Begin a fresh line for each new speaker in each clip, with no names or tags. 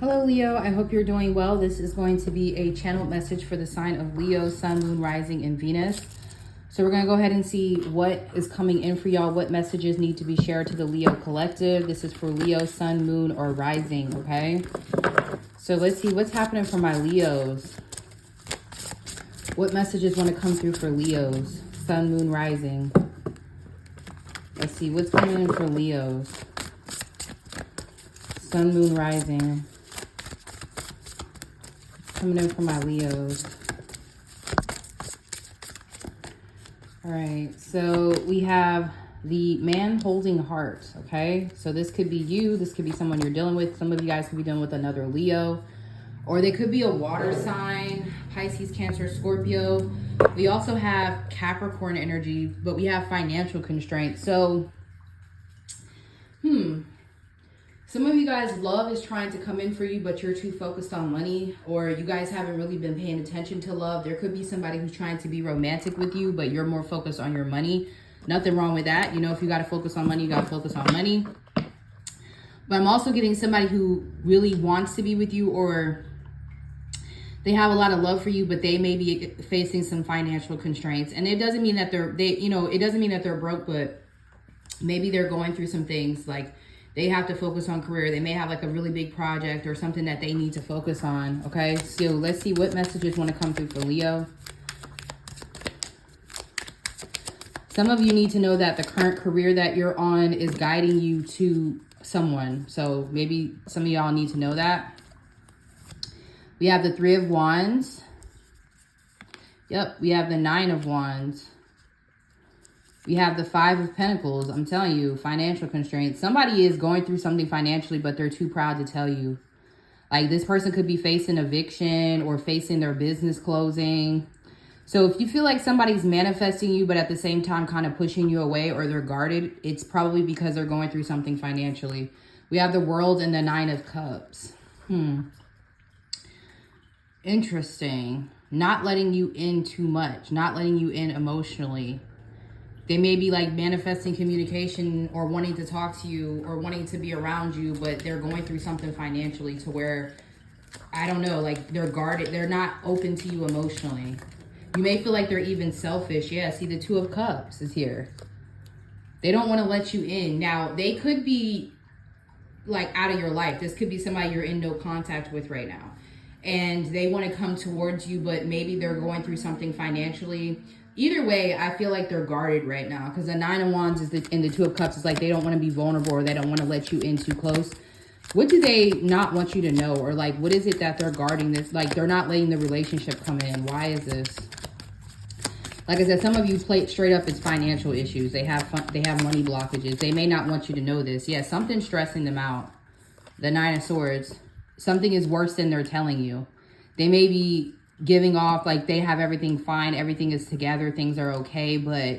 Hello, Leo. I hope you're doing well. This is going to be a channeled message for the sign of Leo, Sun, Moon, Rising, and Venus. So we're going to go ahead and see what is coming in for y'all, what messages need to be shared to the Leo collective. This is for Leo, Sun, Moon, or Rising, okay? So let's see what's happening for my Leos. What messages want to come through for Leos, Sun, Moon, Rising? Let's see what's coming in for Leos. Sun, Moon, Rising. Coming in for my Leos. All right, so we have the man holding heart, okay? So this could be you. This could be someone you're dealing with. Some of you guys could be dealing with another Leo. Or they could be a water sign, Pisces, Cancer, Scorpio. We also have Capricorn energy, but we have financial constraints. So, some of you guys, love is trying to come in for you, but you're too focused on money, or you guys haven't really been paying attention to love. There could be somebody who's trying to be romantic with you, but you're more focused on your money. Nothing wrong with that. You know, if you got to focus on money, you got to focus on money. But I'm also getting somebody who really wants to be with you, or they have a lot of love for you, but they may be facing some financial constraints. And it doesn't mean that it doesn't mean that they're broke, but maybe they're going through some things like they have to focus on career. They may have like a really big project or something that they need to focus on. Okay, so let's see what messages want to come through for Leo. Some of you need to know that the current career that you're on is guiding you to someone. So maybe some of y'all need to know that. We have the Three of Wands. Yep, we have the Nine of Wands. We have the Five of Pentacles. I'm telling you, financial constraints. Somebody is going through something financially, but they're too proud to tell you. Like this person could be facing eviction or facing their business closing. So if you feel like somebody's manifesting you, but at the same time kind of pushing you away, or they're guarded, it's probably because they're going through something financially. We have the World and the Nine of Cups. Interesting. Not letting you in too much. Not letting you in emotionally. They may be like manifesting communication or wanting to talk to you or wanting to be around you, but they're going through something financially to where, I don't know, like they're guarded. They're not open to you emotionally. You may feel like they're even selfish. Yeah, see, the Two of Cups is here. They don't want to let you in. Now, they could be like out of your life. This could be somebody you're in no contact with right now. And they want to come towards you, but maybe they're going through something financially. Either way, I feel like they're guarded right now, because the Nine of Wands is and the Two of Cups is like they don't want to be vulnerable, or they don't want to let you in too close. What do they not want you to know? Or like, what is it that they're guarding this? Like they're not letting the relationship come in. Why is this? Like I said, some of you play straight up, it's financial issues. They have money blockages. They may not want you to know this. Yeah, something's stressing them out. The Nine of Swords. Something is worse than they're telling you. They may be giving off like they have everything fine, everything is together, things are okay, but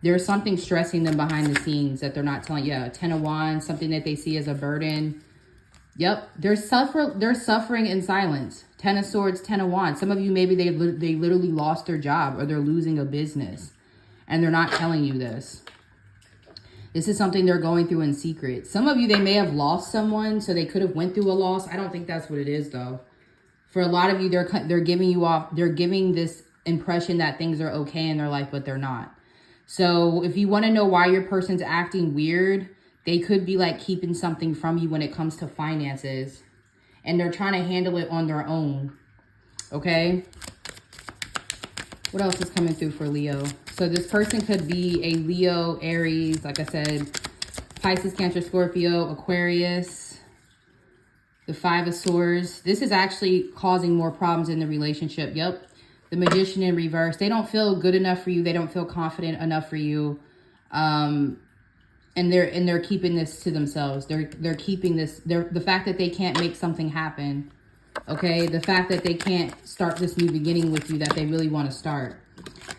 there's something stressing them behind the scenes that they're not telling you. Yeah, Ten of Wands, something that they see as a burden. Yep, they're suffering in silence. Ten of Swords, Ten of Wands. Some of you, maybe they literally lost their job, or they're losing a business and they're not telling you this. This is something they're going through in secret. Some of you, they may have lost someone, so they could have went through a loss. I don't think that's what it is, though. For a lot of you, they're giving you off. They're giving this impression that things are okay in their life, but they're not. So if you want to know why your person's acting weird, they could be like keeping something from you when it comes to finances, and they're trying to handle it on their own. Okay. What else is coming through for Leo? So this person could be a Leo, Aries, like I said, Pisces, Cancer, Scorpio, Aquarius, the Five of Swords. This is actually causing more problems in the relationship. Yep. The Magician in reverse. They don't feel good enough for you. They don't feel confident enough for you. And they're keeping this to themselves. They're keeping this. The fact that they can't make something happen. Okay, the fact that they can't start this new beginning with you that they really want to start.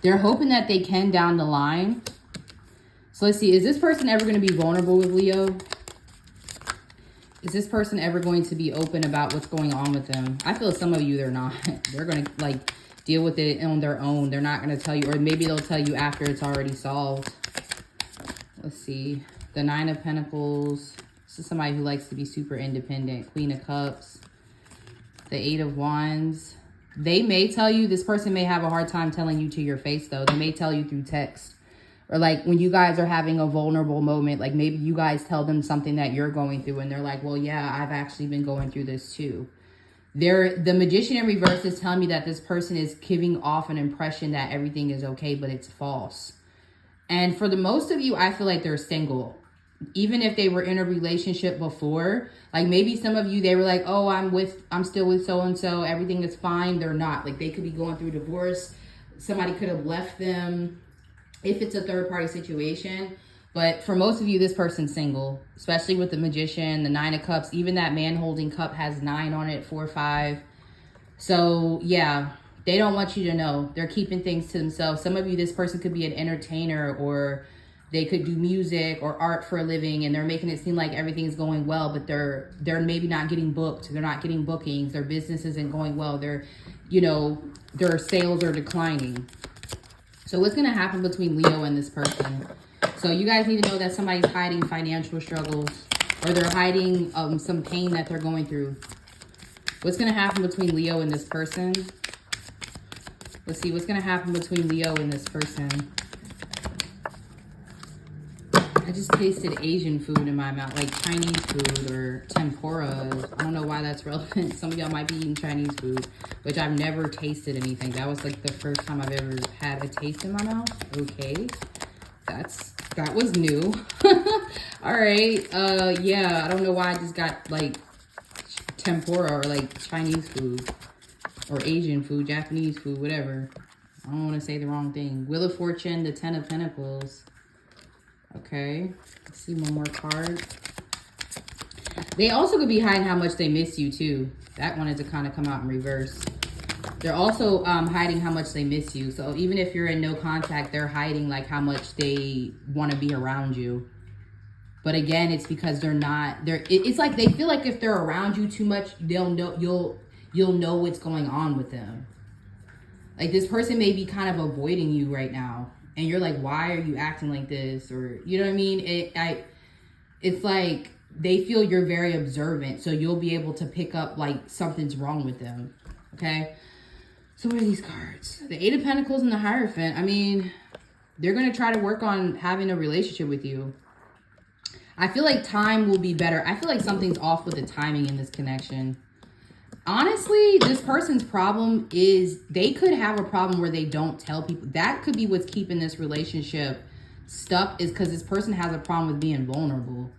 They're hoping that they can down the line. So let's see, is this person ever going to be vulnerable with Leo? Is this person ever going to be open about what's going on with them? I feel some of you, they're not. They're going to like deal with it on their own. They're not going to tell you, or maybe they'll tell you after it's already solved. Let's see, the Nine of Pentacles, This is somebody who likes to be super independent. Queen of Cups. The 8 of Wands. They may tell you, this person may have a hard time telling you to your face though. They may tell you through text. Or like when you guys are having a vulnerable moment, like maybe you guys tell them something that you're going through and they're like, well, yeah, I've actually been going through this too. The Magician in reverse is telling me that this person is giving off an impression that everything is okay, but it's false. And for the most of you, I feel like they're single. Even if they were in a relationship before, like maybe some of you, they were like, oh, I'm still with so-and-so, everything is fine. They're not. Like they could be going through divorce. Somebody could have left them. If it's a third party situation. But for most of you, this person's single, especially with the Magician, the 9 of Cups. Even that man holding cup has 9 on it, 4, 5. So yeah, they don't want you to know. They're keeping things to themselves. Some of you, this person could be an entertainer, or they could do music or art for a living, and they're making it seem like everything's going well, but they're maybe not getting booked. They're not getting bookings. Their business isn't going well. Their sales are declining. So what's going to happen between Leo and this person? So you guys need to know that somebody's hiding financial struggles, or they're hiding some pain that they're going through. What's going to happen between Leo and this person? Let's see. What's going to happen between Leo and this person? I just tasted Asian food in my mouth, like Chinese food or tempura. I don't know why that's relevant. Some of y'all might be eating Chinese food, which I've never tasted anything. That was like the first time I've ever had a taste in my mouth. Okay, that was new. All right, yeah, I don't know why I just got like tempura or like Chinese food or Asian food, Japanese food, whatever. I don't want to say the wrong thing. Wheel of Fortune, the 10 of Pentacles. Okay, let's see one more card. They also could be hiding how much they miss you too. That wanted to kind of come out in reverse. They're also hiding how much they miss you. So even if you're in no contact, they're hiding like how much they want to be around you. But again, it's because they're not. It's like they feel like if they're around you too much, they'll know you'll know what's going on with them. Like this person may be kind of avoiding you right now. And you're like, why are you acting like this? Or, you know what I mean? It's like they feel you're very observant. So you'll be able to pick up like something's wrong with them. Okay. So what are these cards? The 8 of Pentacles and the Hierophant. I mean, they're going to try to work on having a relationship with you. I feel like time will be better. I feel like something's off with the timing in this connection. Honestly, this person's problem is they could have a problem where they don't tell people. That could be what's keeping this relationship stuck, is because this person has a problem with being vulnerable.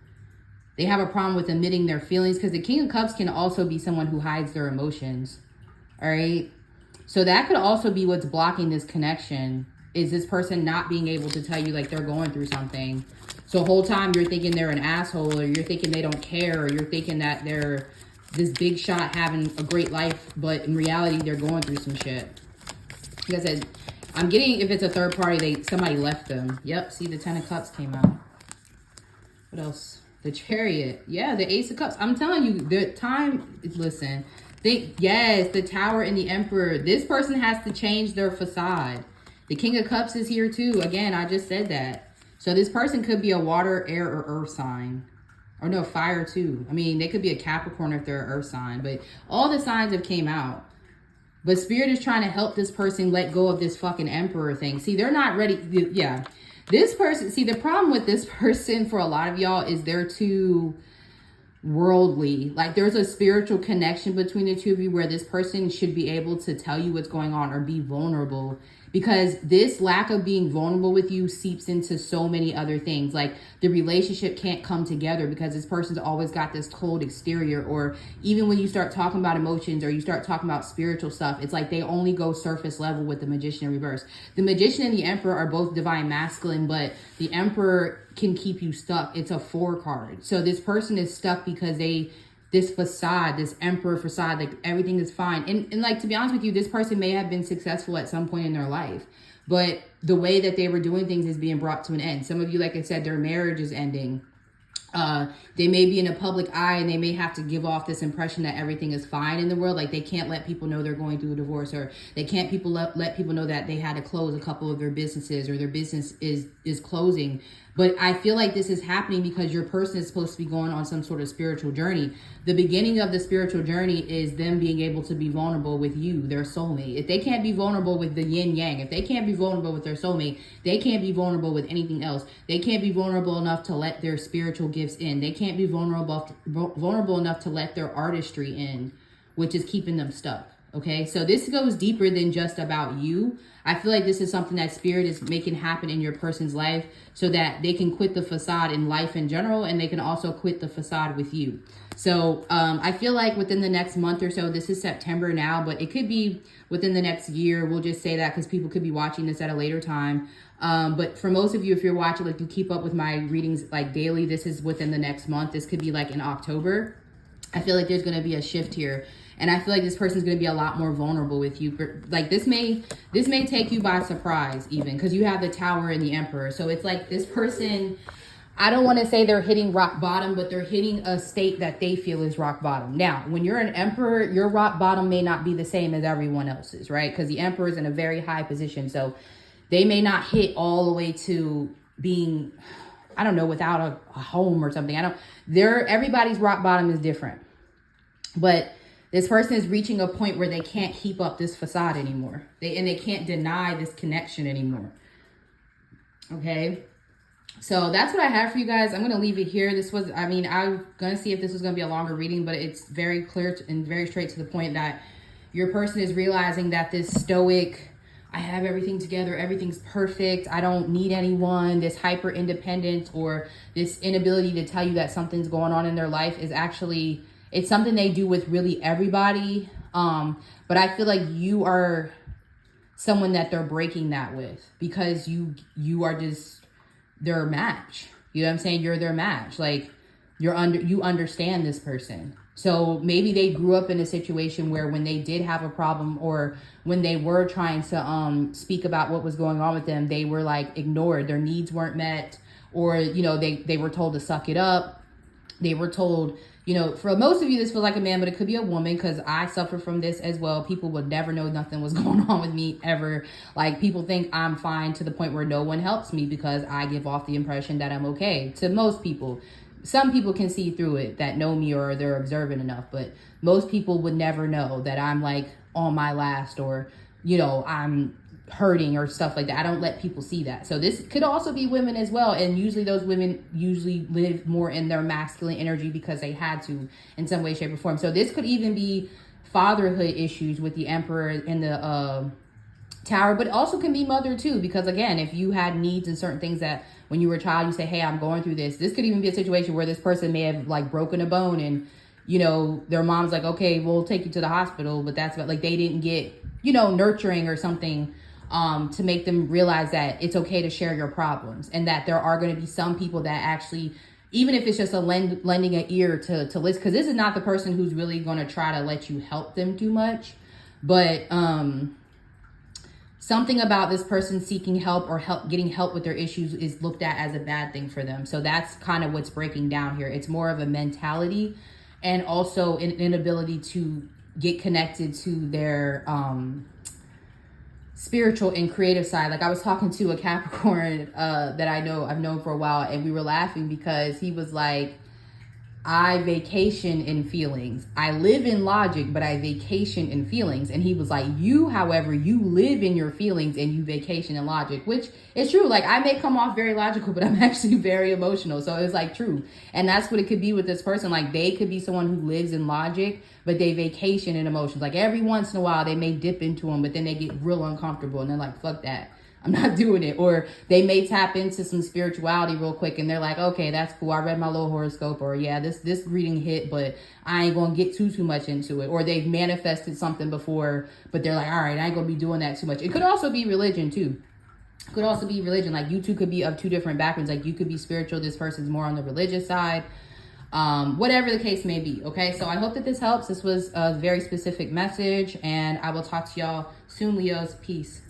They have a problem with admitting their feelings, because the King of Cups can also be someone who hides their emotions. All right. So that could also be what's blocking this connection, is this person not being able to tell you like they're going through something. So the whole time you're thinking they're an asshole, or you're thinking they don't care, or you're thinking that they're this big shot having a great life, but in reality, they're going through some shit. Like I said, I'm getting, if it's a third party, somebody left them. Yep, see the 10 of Cups came out. What else? The Chariot. Yeah, the Ace of Cups. I'm telling you, the time, listen, yes, the Tower and the Emperor. This person has to change their facade. The King of Cups is here too. Again, I just said that. So this person could be a water, air, or earth sign. Or no, fire too. I mean, they could be a Capricorn if they're an earth sign. But all the signs have came out. But Spirit is trying to help this person let go of this fucking Emperor thing. See, they're not ready. Yeah. This person, see, the problem with this person for a lot of y'all is they're too worldly. Like there's a spiritual connection between the two of you where this person should be able to tell you what's going on or be vulnerable. Because this lack of being vulnerable with you seeps into so many other things. Like the relationship can't come together because this person's always got this cold exterior. Or even when you start talking about emotions or you start talking about spiritual stuff, it's like they only go surface level with the Magician in reverse. The Magician and the Emperor are both divine masculine, but the Emperor can keep you stuck. It's a 4 card. So this person is stuck because this facade, this Emperor facade, like everything is fine. And like, to be honest with you, this person may have been successful at some point in their life, but the way that they were doing things is being brought to an end. Some of you, like I said, their marriage is ending. They may be in a public eye and they may have to give off this impression that everything is fine in the world. Like they can't let people know they're going through a divorce, or they can't let people know that they had to close a couple of their businesses, or their business is closing But I feel like this is happening because your person is supposed to be going on some sort of spiritual journey. The beginning of the spiritual journey is them being able to be vulnerable with you, their soulmate. If they can't be vulnerable with the yin yang, if they can't be vulnerable with their soulmate, they can't be vulnerable with anything else. They can't be vulnerable enough to let their spiritual gifts in. They can't be vulnerable enough to let their artistry in, which is keeping them stuck. Okay, so this goes deeper than just about you. I feel like this is something that spirit is making happen in your person's life so that they can quit the facade in life in general, and they can also quit the facade with you. So I feel like within the next month or so, this is September now, but it could be within the next year. We'll just say that because people could be watching this at a later time. But for most of you, if you're watching, like you keep up with my readings like daily, this is within the next month. This could be like in October. I feel like there's going to be a shift here. And I feel like this person's going to be a lot more vulnerable with you. Like this may take you by surprise even, because you have the Tower and the Emperor. So it's like this person, I don't want to say they're hitting rock bottom, but they're hitting a state that they feel is rock bottom. Now, when you're an Emperor, your rock bottom may not be the same as everyone else's, right? Because the Emperor is in a very high position. So they may not hit all the way to being, I don't know, without a home or something. Everybody's rock bottom is different. But this person is reaching a point where they can't keep up this facade anymore. They can't deny this connection anymore. Okay. So that's what I have for you guys. I'm going to leave it here. I'm going to see if this was going to be a longer reading, but it's very clear and very straight to the point that your person is realizing that this stoic, I have everything together, everything's perfect, I don't need anyone, this hyper independence or this inability to tell you that something's going on in their life is actually, it's something they do with really everybody. But I feel like you are someone that they're breaking that with, because you are just their match. You know what I'm saying? You're their match. Like you understand this person. So maybe they grew up in a situation where when they did have a problem, or when they were trying to speak about what was going on with them, they were like ignored. Their needs weren't met, or, you know, they were told to suck it up. They were told, you know, for most of you, this feels like a man, but it could be a woman, because I suffer from this as well. People would never know nothing was going on with me ever. Like, people think I'm fine to the point where no one helps me because I give off the impression that I'm okay. To most people, some people can see through it that know me or they're observant enough, but most people would never know that I'm like on my last, or, you know, I'm hurting or stuff like that. I don't let people see that. So this could also be women as well, and usually those women usually live more in their masculine energy because they had to in some way, shape, or form. So this could even be fatherhood issues with the Emperor and the Tower, but it also can be mother too, because again, if you had needs and certain things that when you were a child you say, hey, I'm going through this could even be a situation where this person may have like broken a bone, and, you know, their mom's like, okay, we'll take you to the hospital, but that's about, like, they didn't get, you know, nurturing or something to make them realize that it's okay to share your problems, and that there are going to be some people that actually, even if it's just a lending an ear to listen, because this is not the person who's really going to try to let you help them too much, but something about this person seeking help or getting help with their issues is looked at as a bad thing for them. So that's kind of what's breaking down here. It's more of a mentality, and also an inability to get connected to their spiritual and creative side. Like, I was talking to a Capricorn that I've known for a while, and we were laughing because he was like, I vacation in feelings. I live in logic, but I vacation in feelings. And he was like, you, however, you live in your feelings and you vacation in logic, which is true. Like, I may come off very logical, but I'm actually very emotional. So it's like true. And that's what it could be with this person. Like, they could be someone who lives in logic, but they vacation in emotions. Like, every once in a while they may dip into them, but then they get real uncomfortable and they're like, fuck that, I'm not doing it. Or they may tap into some spirituality real quick and they're like, okay, that's cool, I read my little horoscope, or yeah, this reading hit, but I ain't gonna get too much into it. Or they've manifested something before, but they're like, all right, I ain't gonna be doing that too much. It could also be religion too. It could also be religion. Like, you two could be of two different backgrounds. Like, you could be spiritual, this person's more on the religious side. Whatever the case may be. Okay, so I hope that this helps. This was a very specific message, and I will talk to y'all soon, Leos. Peace.